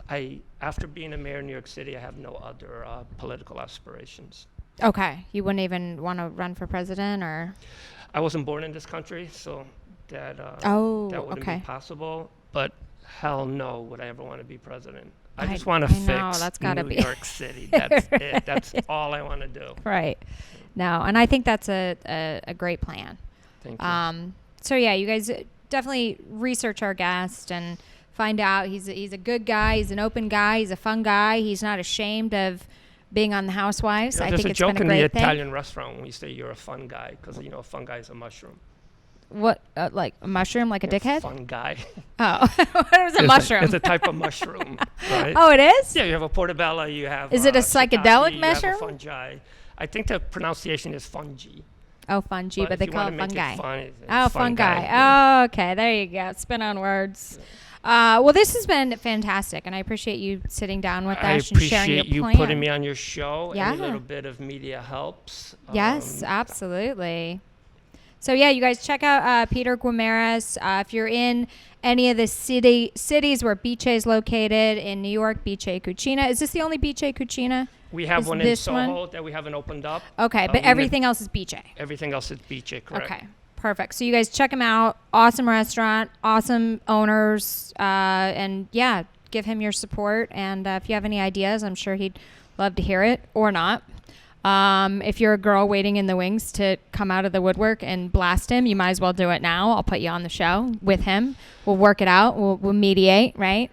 [SPEAKER 2] after being a mayor in New York City, I have no other political aspirations.
[SPEAKER 1] Okay. You wouldn't even want to run for president or?
[SPEAKER 2] I wasn't born in this country, so that
[SPEAKER 1] Oh,
[SPEAKER 2] that wouldn't
[SPEAKER 1] okay.
[SPEAKER 2] be possible. But hell no, would I ever want to be president. I
[SPEAKER 1] I-
[SPEAKER 2] just want to
[SPEAKER 1] I know,
[SPEAKER 2] fix
[SPEAKER 1] that's gotta
[SPEAKER 2] New
[SPEAKER 1] be-
[SPEAKER 2] York City. That's it. That's all I want to do.
[SPEAKER 1] Right. No, and I think that's a great plan.
[SPEAKER 2] Thank you.
[SPEAKER 1] So yeah, you guys definitely research our guest and find out he's a good guy. He's an open guy. He's a fun guy. He's not ashamed of being on the Housewives. I
[SPEAKER 2] There's
[SPEAKER 1] think
[SPEAKER 2] a
[SPEAKER 1] it's
[SPEAKER 2] joke
[SPEAKER 1] been a
[SPEAKER 2] in the
[SPEAKER 1] great thing.
[SPEAKER 2] Italian restaurant when you say you're a fun guy, because a fun guy is a mushroom.
[SPEAKER 1] What, like a mushroom, like a dickhead?
[SPEAKER 2] Fun guy.
[SPEAKER 1] Oh, what is a mushroom?
[SPEAKER 2] It's a type of mushroom, right?
[SPEAKER 1] Oh, it is?
[SPEAKER 2] Yeah, you have a portobello. You have.
[SPEAKER 1] Is it a
[SPEAKER 2] shiitake,
[SPEAKER 1] psychedelic
[SPEAKER 2] you
[SPEAKER 1] mushroom?
[SPEAKER 2] have a fungi. I think the pronunciation is fungi.
[SPEAKER 1] Oh, fungi, but
[SPEAKER 2] if
[SPEAKER 1] they
[SPEAKER 2] you
[SPEAKER 1] call
[SPEAKER 2] wanna
[SPEAKER 1] it
[SPEAKER 2] make
[SPEAKER 1] fungi.
[SPEAKER 2] fun, it's
[SPEAKER 1] Oh,
[SPEAKER 2] fun
[SPEAKER 1] fungi.
[SPEAKER 2] guy.
[SPEAKER 1] Oh, okay. There you go. Spin on words. Well, this has been fantastic, and I appreciate you sitting down with
[SPEAKER 2] I
[SPEAKER 1] us and sharing your
[SPEAKER 2] appreciate you
[SPEAKER 1] plan.
[SPEAKER 2] putting me on your show.
[SPEAKER 1] Yeah.
[SPEAKER 2] Any little bit of media helps.
[SPEAKER 1] Yes, absolutely. So yeah, you guys check out Peter Guimaraes. If you're in any of the cities where Bice is located in New York, Bice Cucina. Is this the only Bice Cucina?
[SPEAKER 2] We have
[SPEAKER 1] Is
[SPEAKER 2] one in
[SPEAKER 1] this
[SPEAKER 2] Soho
[SPEAKER 1] one?
[SPEAKER 2] that we haven't opened up.
[SPEAKER 1] Okay, but everything else is Bice.
[SPEAKER 2] Everything else is Bice, correct?
[SPEAKER 1] Okay, perfect. So you guys check him out. Awesome restaurant, awesome owners, and yeah, give him your support. And if you have any ideas, I'm sure he'd love to hear it or not. If you're a girl waiting in the wings to come out of the woodwork and blast him, you might as well do it now. I'll put you on the show with him. We'll work it out. We'll mediate, right?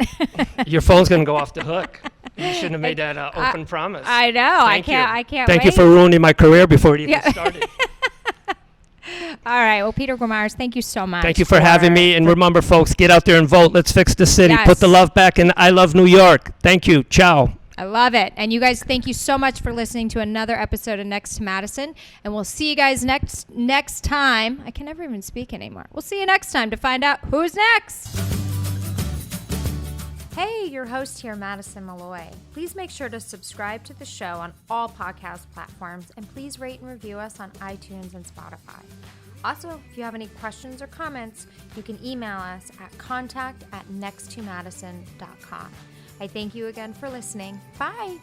[SPEAKER 2] Your phone's gonna go off the hook. You shouldn't have made that open promise.
[SPEAKER 1] I know. I can't
[SPEAKER 2] Thank
[SPEAKER 1] wait.
[SPEAKER 2] you for ruining my career before it even started.
[SPEAKER 1] All right. Well, Peter Guimaraes, thank you so much.
[SPEAKER 2] Thank you for having me. And remember, folks, get out there and vote. Let's fix the city.
[SPEAKER 1] Yes.
[SPEAKER 2] Put the love back in I Love New York. Thank you. Ciao.
[SPEAKER 1] I love it. And you guys, thank you so much for listening to another episode of Next to Madison. And we'll see you guys next time. I can never even speak anymore. We'll see you next time to find out who's next. Hey, your host here, Madison Malloy. Please make sure to subscribe to the show on all podcast platforms, and please rate and review us on iTunes and Spotify. Also, if you have any questions or comments, you can email us at contact@nexttomadison.com. I thank you again for listening. Bye.